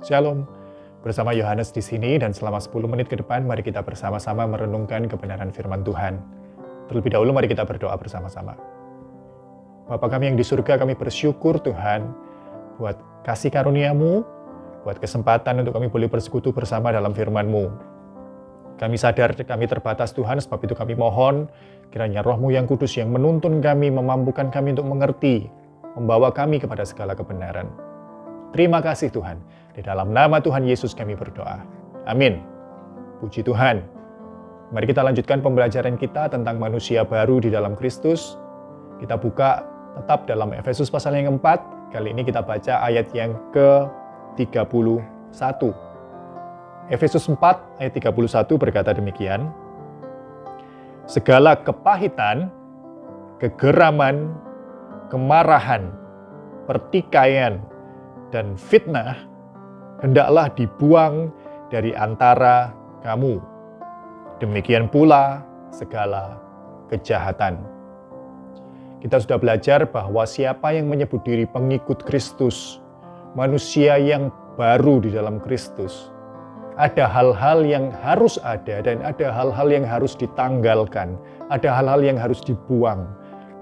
Shalom, bersama Yohanes di sini dan selama 10 menit ke depan mari kita bersama-sama merenungkan kebenaran firman Tuhan. Terlebih dahulu mari kita berdoa bersama-sama. Bapa kami yang di surga, kami bersyukur Tuhan buat kasih karunia-Mu, buat kesempatan untuk kami boleh bersekutu bersama dalam firman-Mu. Kami sadar kami terbatas Tuhan, sebab itu kami mohon kiranya Roh-Mu yang kudus yang menuntun kami, memampukan kami untuk mengerti, membawa kami kepada segala kebenaran. Terima kasih Tuhan. Di dalam nama Tuhan Yesus kami berdoa. Amin. Puji Tuhan. Mari kita lanjutkan pembelajaran kita tentang manusia baru di dalam Kristus. Kita buka tetap dalam Efesus pasal yang keempat. Kali ini kita baca ayat yang ke-31. Efesus 4 ayat 31 berkata demikian. Segala kepahitan, kegeraman, kemarahan, pertikaian, dan fitnah hendaklah dibuang dari antara kamu. Demikian pula segala kejahatan. Kita sudah belajar bahwa siapa yang menyebut diri pengikut Kristus, manusia yang baru di dalam Kristus, ada hal-hal yang harus ada dan ada hal-hal yang harus ditanggalkan, ada hal-hal yang harus dibuang.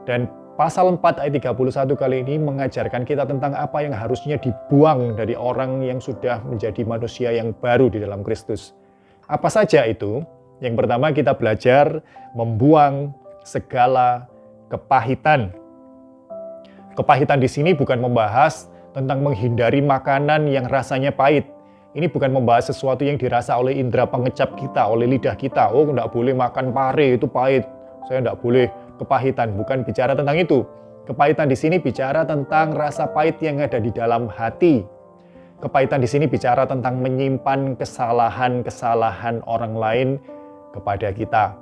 Dan Pasal 4 ayat 31 kali ini mengajarkan kita tentang apa yang harusnya dibuang dari orang yang sudah menjadi manusia yang baru di dalam Kristus. Apa saja itu? Yang pertama kita belajar membuang segala kepahitan. Kepahitan di sini bukan membahas tentang menghindari makanan yang rasanya pahit. Ini bukan membahas sesuatu yang dirasa oleh indera pengecap kita, oleh lidah kita. Oh, enggak boleh makan pare, itu pahit. Saya enggak boleh kepahitan, bukan bicara tentang itu. Kepahitan di sini bicara tentang rasa pahit yang ada di dalam hati. Kepahitan di sini bicara tentang menyimpan kesalahan-kesalahan orang lain kepada kita.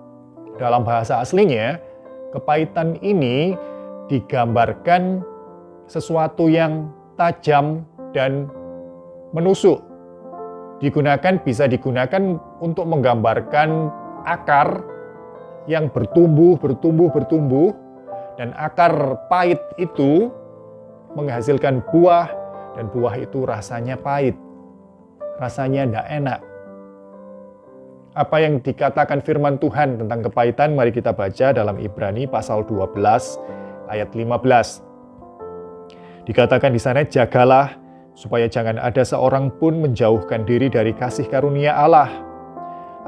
Dalam bahasa aslinya, kepahitan ini digambarkan sesuatu yang tajam dan menusuk. Bisa digunakan untuk menggambarkan akar yang bertumbuh, dan akar pahit itu menghasilkan buah, dan buah itu rasanya pahit, rasanya tidak enak. Apa yang dikatakan firman Tuhan tentang kepahitan, mari kita baca dalam Ibrani pasal 12 ayat 15. Dikatakan di sana, jagalah supaya jangan ada seorang pun menjauhkan diri dari kasih karunia Allah,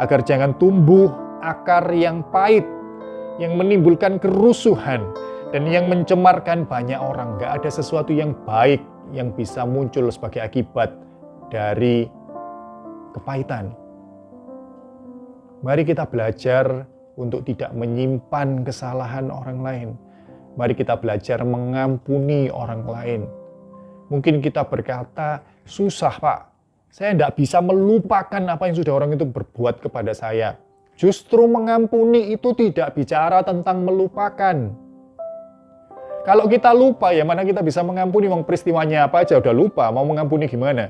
agar jangan tumbuh akar yang pahit, yang menimbulkan kerusuhan, dan yang mencemarkan banyak orang. Gak ada sesuatu yang baik yang bisa muncul sebagai akibat dari kepahitan. Mari kita belajar untuk tidak menyimpan kesalahan orang lain. Mari kita belajar mengampuni orang lain. Mungkin kita berkata, susah Pak, saya tidak bisa melupakan apa yang sudah orang itu berbuat kepada saya. Justru mengampuni itu tidak bicara tentang melupakan. Kalau kita lupa, ya mana kita bisa mengampuni, wong peristiwanya apa aja udah lupa, mau mengampuni gimana?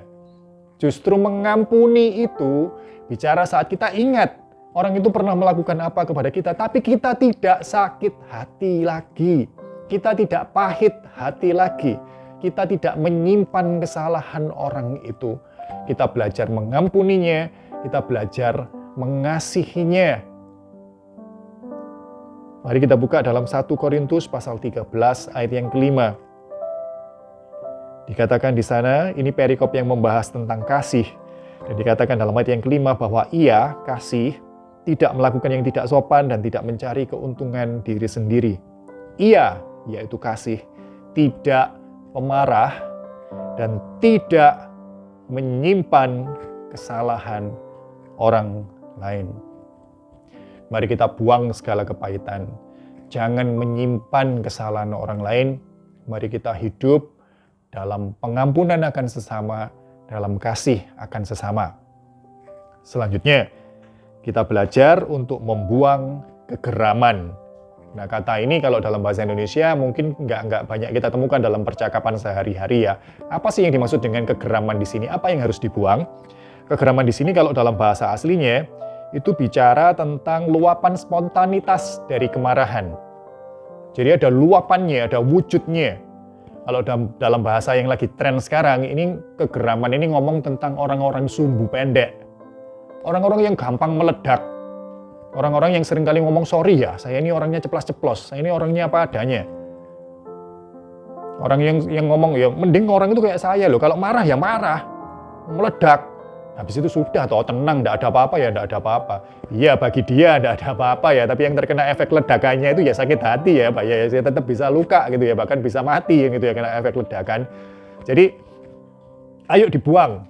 Justru mengampuni itu bicara saat kita ingat orang itu pernah melakukan apa kepada kita, tapi kita tidak sakit hati lagi. Kita tidak pahit hati lagi. Kita tidak menyimpan kesalahan orang itu. Kita belajar mengampuninya, kita belajar mengasihinya. Mari kita buka dalam 1 Korintus pasal 13 ayat yang kelima. Dikatakan di sana, ini perikop yang membahas tentang kasih. Dan dikatakan dalam ayat yang kelima bahwa ia, kasih, tidak melakukan yang tidak sopan dan tidak mencari keuntungan diri sendiri. Ia, yaitu kasih, tidak pemarah dan tidak menyimpan kesalahan orang lain. Mari kita buang segala kepahitan. Jangan menyimpan kesalahan orang lain. Mari kita hidup dalam pengampunan akan sesama, dalam kasih akan sesama. Selanjutnya, kita belajar untuk membuang kegeraman. Nah, kata ini kalau dalam bahasa Indonesia mungkin nggak banyak kita temukan dalam percakapan sehari-hari ya. Apa sih yang dimaksud dengan kegeraman di sini? Apa yang harus dibuang? Kegeraman di sini kalau dalam bahasa aslinya itu bicara tentang luapan spontanitas dari kemarahan. Jadi ada luapannya, ada wujudnya. Kalau dalam bahasa yang lagi tren sekarang, ini kegeraman ini ngomong tentang orang-orang sumbu pendek. Orang-orang yang gampang meledak. Orang-orang yang seringkali ngomong, sorry ya, saya ini orangnya ceplas-ceplos, saya ini orangnya apa adanya. Orang yang ngomong, ya mending orang itu kayak saya loh, kalau marah ya marah, meledak. Habis itu sudah, toh tenang, tidak ada apa-apa ya, tidak ada apa-apa. Iya, bagi dia tidak ada apa-apa ya, tapi yang terkena efek ledakannya itu ya sakit hati ya, Pak. Ya, saya tetap bisa luka gitu ya, bahkan bisa mati gitu ya, kena efek ledakan. Jadi, ayo dibuang.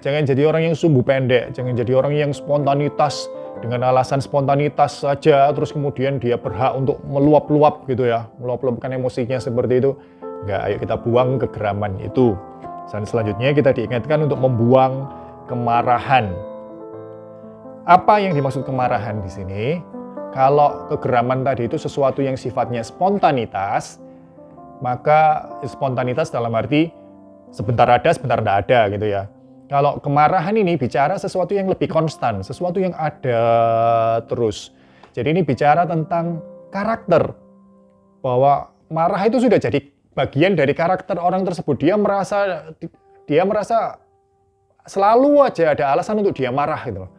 Jangan jadi orang yang sumbu pendek, jangan jadi orang yang spontanitas, dengan alasan spontanitas saja, terus kemudian dia berhak untuk meluap-luap gitu ya, meluap-luapkan emosinya seperti itu. Enggak, ayo kita buang kegeraman itu. Dan selanjutnya kita diingatkan untuk membuang kemarahan. Apa yang dimaksud kemarahan di sini? Kalau kegeraman tadi itu sesuatu yang sifatnya spontanitas, maka spontanitas dalam arti sebentar ada, sebentar tidak ada gitu ya. Kalau kemarahan ini bicara sesuatu yang lebih konstan, sesuatu yang ada terus. Jadi ini bicara tentang karakter. Bahwa marah itu sudah jadi bagian dari karakter orang tersebut. Dia merasa selalu aja ada alasan untuk dia marah gitu loh.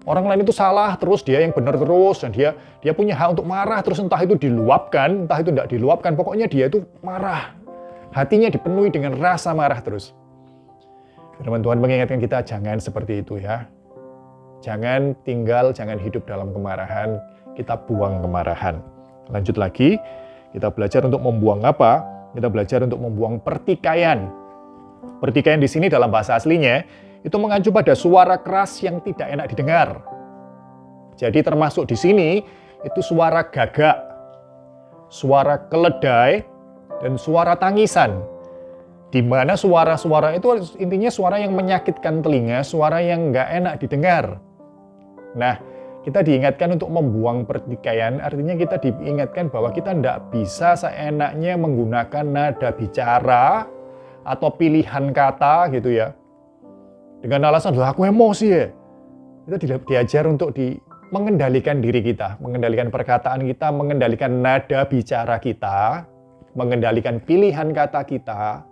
Orang lain itu salah terus, dia yang benar terus, dan dia punya hak untuk marah terus, entah itu diluapkan, entah itu tidak diluapkan, pokoknya dia itu marah. Hatinya dipenuhi dengan rasa marah terus. Firman Tuhan mengingatkan kita jangan seperti itu ya. Jangan hidup dalam kemarahan, kita buang kemarahan. Lanjut lagi, kita belajar untuk membuang apa? Kita belajar untuk membuang pertikaian. Pertikaian di sini dalam bahasa aslinya itu mengacu pada suara keras yang tidak enak didengar. Jadi termasuk di sini itu suara gagak, suara keledai, dan suara tangisan. Di mana suara-suara itu intinya suara yang menyakitkan telinga, suara yang nggak enak didengar. Nah, kita diingatkan untuk membuang pertikaian, artinya kita diingatkan bahwa kita tidak bisa seenaknya menggunakan nada bicara atau pilihan kata gitu ya. Dengan alasan, aku emosi ya. Kita diajar untuk mengendalikan diri kita, mengendalikan perkataan kita, mengendalikan nada bicara kita, mengendalikan pilihan kata kita,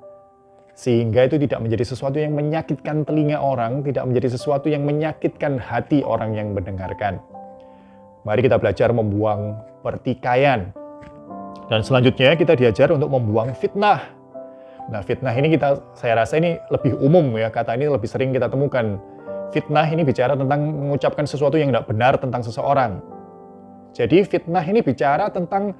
sehingga itu tidak menjadi sesuatu yang menyakitkan telinga orang, tidak menjadi sesuatu yang menyakitkan hati orang yang mendengarkan. Mari kita belajar membuang pertikaian. Dan selanjutnya kita diajar untuk membuang fitnah. Nah, fitnah ini saya rasa ini lebih umum ya, kata ini lebih sering kita temukan. Fitnah ini bicara tentang mengucapkan sesuatu yang tidak benar tentang seseorang. Jadi fitnah ini bicara tentang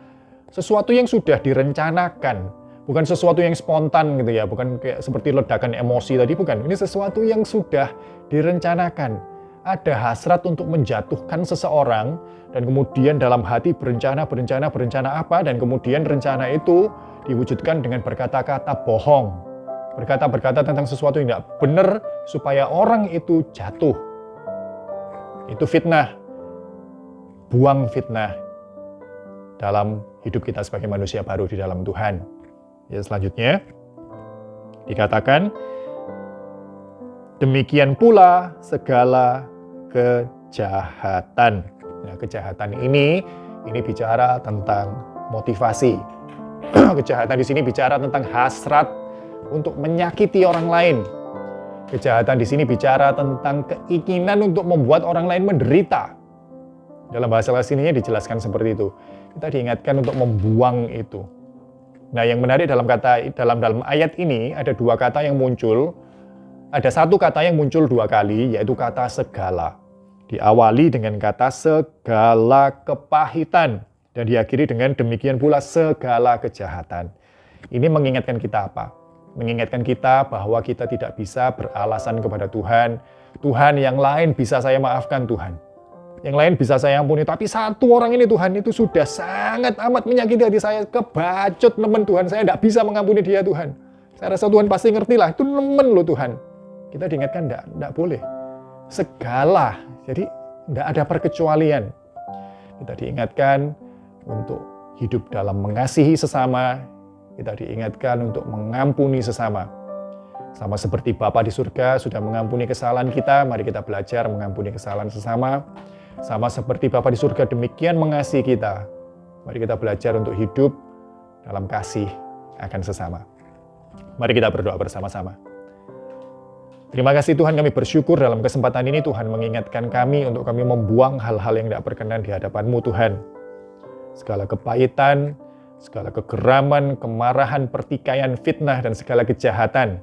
sesuatu yang sudah direncanakan. Bukan sesuatu yang spontan gitu ya, bukan kayak seperti ledakan emosi tadi, bukan. Ini sesuatu yang sudah direncanakan. Ada hasrat untuk menjatuhkan seseorang, dan kemudian dalam hati berencana apa, dan kemudian rencana itu diwujudkan dengan berkata-kata bohong. Berkata tentang sesuatu yang tidak benar, supaya orang itu jatuh. Itu fitnah. Buang fitnah dalam hidup kita sebagai manusia baru di dalam Tuhan. Ya, selanjutnya dikatakan, demikian pula segala kejahatan. Nah, kejahatan ini bicara tentang motivasi. Kejahatan di sini bicara tentang hasrat untuk menyakiti orang lain. Kejahatan di sini bicara tentang keinginan untuk membuat orang lain menderita. Dalam bahasa aslinya dijelaskan seperti itu. Kita diingatkan untuk membuang itu. Nah, yang menarik dalam ayat ini ada dua kata yang muncul. Ada satu kata yang muncul dua kali, yaitu kata segala. Diawali dengan kata segala kepahitan dan diakhiri dengan demikian pula segala kejahatan. Ini mengingatkan kita apa? Mengingatkan kita bahwa kita tidak bisa beralasan kepada Tuhan. Tuhan, yang lain bisa saya maafkan Tuhan. Yang lain bisa saya ampuni, tapi satu orang ini Tuhan itu sudah sangat amat menyakiti hati saya, kebacut nemen Tuhan, saya tidak bisa mengampuni dia Tuhan. Saya rasa Tuhan pasti ngerti lah, itu nemen loh Tuhan. Kita diingatkan tidak boleh. Segala, jadi tidak ada perkecualian. Kita diingatkan untuk hidup dalam mengasihi sesama, kita diingatkan untuk mengampuni sesama. Sama seperti Bapa di surga sudah mengampuni kesalahan kita, mari kita belajar mengampuni kesalahan sesama. Sama seperti Bapa di surga demikian mengasihi kita. Mari kita belajar untuk hidup dalam kasih akan sesama. Mari kita berdoa bersama-sama. Terima kasih Tuhan, kami bersyukur dalam kesempatan ini Tuhan mengingatkan kami untuk kami membuang hal-hal yang tidak berkenan di hadapan-Mu Tuhan. Segala kepahitan, segala kegeraman, kemarahan, pertikaian, fitnah, dan segala kejahatan.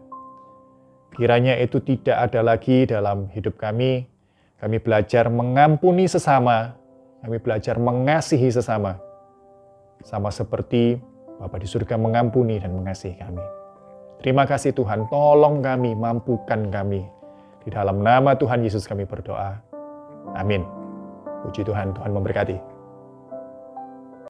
Kiranya itu tidak ada lagi dalam hidup kami. Kami belajar mengampuni sesama, kami belajar mengasihi sesama. Sama seperti Bapa di surga mengampuni dan mengasihi kami. Terima kasih Tuhan, tolong kami, mampukan kami. Di dalam nama Tuhan Yesus kami berdoa. Amin. Puji Tuhan, Tuhan memberkati.